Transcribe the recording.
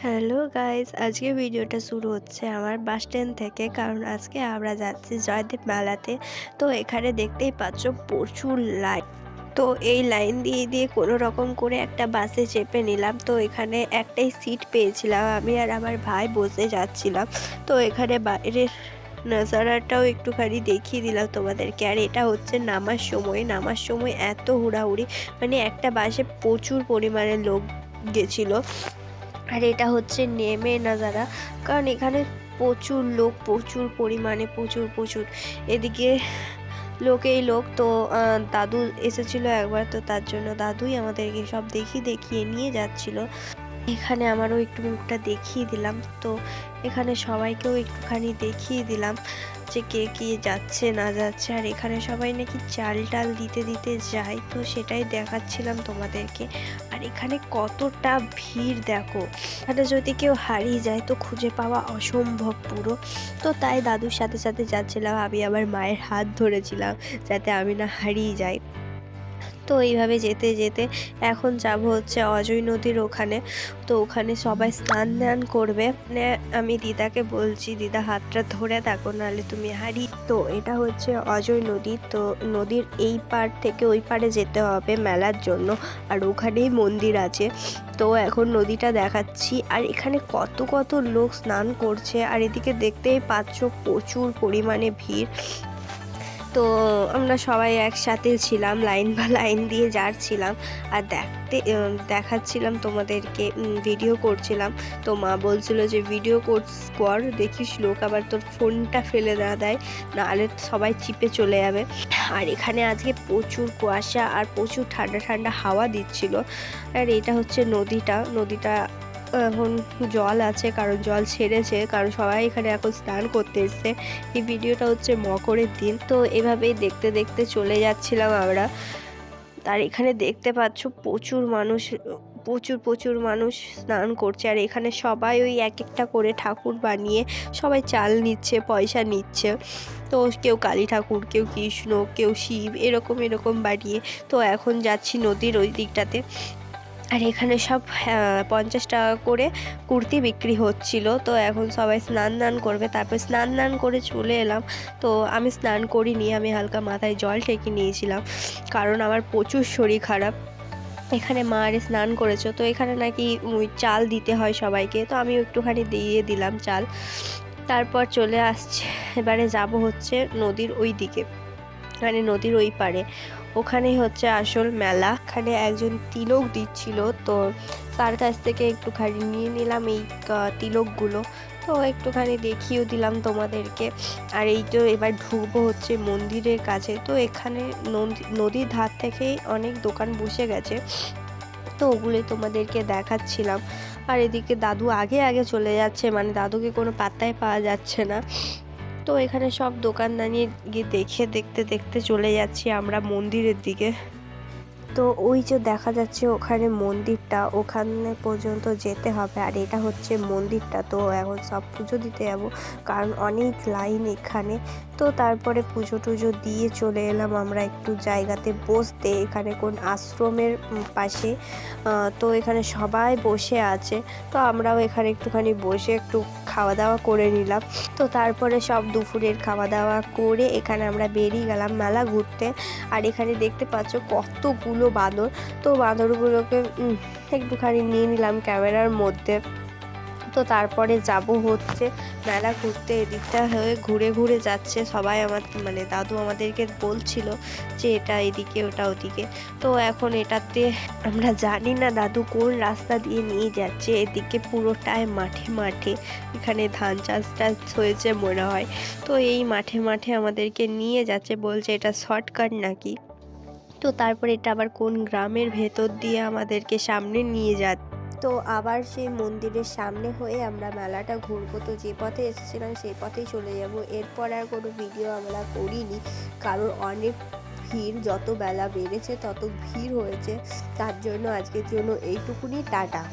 Hello guys, আজকে ভিডিওটা শুরু হচ্ছে আমার বাস স্ট্যান্ড থেকে। কারণ আজকে আমরা যাচ্ছি জয়দেব মেলাতে। তো এখানে দেখতেই পাচ্ছ প্রচুর লাইন। তো এই লাইন দিয়ে দিয়ে কোনো রকম করে একটা বাসে চেপে নিলাম। তো এখানে একটাই সিট পেয়েছিলাম, আমি আর আমার ভাই বসে যাচ্ছিলাম। তো এখানে বাইরের নাজারাটাও একটুখানি দেখিয়ে দিলাম তোমাদেরকে। আর এটা হচ্ছে নামার সময় এত হুড়াহুড়ি, মানে একটা বাসে প্রচুর পরিমাণে লোক গেছিলো। আর এটা হচ্ছে নেমে নাজারা, কারণ এখানে প্রচুর লোক, প্রচুর পরিমাণে, প্রচুর এদিকে লোকেই লোক। তো দাদু এসেছিল একবার, তো তার জন্য দাদুই আমাদেরকে সব দেখিয়ে নিয়ে যাচ্ছিল। এখানে আমারও একটু মুখটা দেখিয়ে দিলাম। তো এখানে সবাইকেও একটুখানি দেখিয়ে দিলাম যে কে কে যাচ্ছে না যাচ্ছে। আর এখানে সবাই নাকি চাল টাল দিতে দিতে যায়, তো সেটাই দেখাচ্ছিলাম তোমাদেরকে। আর এখানে কতটা ভিড় দেখো, এখানে যদি কেউ হারিয়ে যায় তো খুঁজে পাওয়া অসম্ভব পুরো। তো তাই দাদুর সাথে সাথে যাচ্ছিলাম, আমি আমার মায়ের হাত ধরেছিলাম যাতে আমি না হারিয়ে যাই। তো এইভাবে যেতে যেতে এখন যাব হচ্ছে অজয় নদীর ওখানে। তো ওখানে সবাই স্নান দান করবে, মানে আমি দিদাকে বলছি, দিদা হাতটা ধরে থাকো নাহলে তুমি তো এটা হচ্ছে অজয় নদী। তো নদীর এই পার থেকে ওই পারে যেতে হবে মেলার জন্য। আর ওখানেই মন্দির আছে। তো এখন নদীটা দেখাচ্ছি। আর এখানে কত কত লোক স্নান করছে। আর এদিকে দেখতেই পাচ্ছ প্রচুর পরিমাণে ভিড়। তো আমরা সবাই একসাথে ছিলাম, লাইন দিয়ে যাচ্ছিলাম। আর দেখাচ্ছিলাম তোমাদেরকে, ভিডিও করছিলাম। তো মা বলছিল যে ভিডিও কর, দেখিস লোক আবার তোর ফোনটা ফেলে না দেয়, নাহলে সবাই চিপে চলে যাবে। আর এখানে আজকে প্রচুর কুয়াশা আর প্রচুর ঠান্ডা ঠান্ডা হাওয়া দিচ্ছিল। আর এটা হচ্ছে নদীটা এখন জল আছে, কারণ জল ছেড়েছে, কারণ সবাই এখানে এখন স্নান করতে এসছে। এই ভিডিওটা হচ্ছে মকরের দিন। তো এভাবেই দেখতে দেখতে চলে যাচ্ছিলাম আমরা। আর এখানে দেখতে পাচ্ছ প্রচুর মানুষ স্নান করছে। আর এখানে সবাই ওই এক একটা করে ঠাকুর বানিয়ে সবাই চাল নিচ্ছে, পয়সা নিচ্ছে। তো কেউ কালী ঠাকুর, কেউ কৃষ্ণ, কেউ শিব, এরকম বানিয়ে। তো এখন যাচ্ছি নদীর ওই দিকটাতে। আর এখানে সব 50 টাকা করে কুর্তি বিক্রি হচ্ছিল। তো এখন সবাই স্নান দান করবে, তারপর স্নান দান করে চলে এলাম। তো আমি স্নান করিনি, আমি হালকা মাথায় জল ঠেকে নিয়েছিলাম, কারণ আমার প্রচুর শরীর খারাপ। এখানে মা আর স্নান করেছো, তো এখানে নাকি ওই চাল দিতে হয় সবাইকে, তো আমি একটুখানি দিয়ে দিলাম চাল। তারপর চলে আসছে, এবারে যাব হচ্ছে নদীর ওই দিকে, মানে নদীর ওই পারে। ওখানেই হচ্ছে আসল মেলা। এখানে একজন তিলক দিচ্ছিল, তো তার কাছ থেকে একটুখানি নিয়ে নিলাম এই তিলকগুলো। তো একটুখানি দেখিয়েও দিলাম তোমাদেরকে। আর এই তো এবার ঢুকবো হচ্ছে মন্দিরের কাছে। তো এখানে নদীর ধার থেকেই অনেক দোকান বসে গেছে, তো ওগুলোই তোমাদেরকে দেখাচ্ছিলাম। আর এদিকে দাদু আগে আগে চলে যাচ্ছে, মানে দাদুকে কোনো পাত্তাই পাওয়া যাচ্ছে না। তো এখানে সব দোকানদানি গিয়ে দেখতে দেখতে চলে যাচ্ছি আমরা মন্দিরের দিকে। তো ওই যে দেখা যাচ্ছে ওখানে মন্দিরটা, ওখানে পর্যন্ত যেতে হবে। আর এটা হচ্ছে মন্দিরটা। তো এখন সব পুজো দিতে যাবো, কারণ অনেক লাইন এখানে। তো তারপরে পুজো টুজো দিয়ে চলে এলাম আমরা একটু জায়গাতে বসতে, এখানে কোন আশ্রমের পাশে। তো এখানে সবাই বসে আছে, তো আমরাও এখানে একটুখানি বসে একটু খাওয়া দাওয়া করে নিলাম। তো তারপরে সব দুপুরের খাওয়া দাওয়া করে এখানে আমরা বেরিয়ে গেলাম মেলা ঘুরতে। আর এখানে দেখতে পাচ্ছ কতগুলো বাঁদর। তো বাঁদরগুলোকে একটুখানি নিয়ে নিলাম ক্যামেরার মধ্যে। তো তারপরে যাব হচ্ছে মেলা ঘুরতে। এদিকটা হয়ে ঘুরে ঘুরে যাচ্ছে সবাই, আমার মানে দাদু আমাদেরকে বলছিল যে এটা এদিকে ওটা ওদিকে। তো এখন এটাতে আমরা জানি না দাদু কোন রাস্তা দিয়ে নিয়ে যাচ্ছে। এদিকে পুরোটাই মাঠে, এখানে ধান চাষ হয়েছে মনে হয়। তো এই মাঠে আমাদেরকে নিয়ে যাচ্ছে, বলছে এটা শর্টকাট নাকি। তো তারপরে এটা আবার কোন গ্রামের ভেতর দিয়ে আমাদেরকে সামনে নিয়ে যাচ্ছে। তো আবার সেই মন্দিরের সামনে হয়ে আমরা মেলাটা ঘুরবো। তো যে পথে এসেছিলাম সেই পথেই চলে যাব। এরপর আর কোনো ভিডিও আমরা করিনি, কারণ অনেক ভিড়, যত বেলা বেড়েছে তত ভিড় হয়েছে। তার জন্য আজকের জন্য এইটুকুনি, টাটা।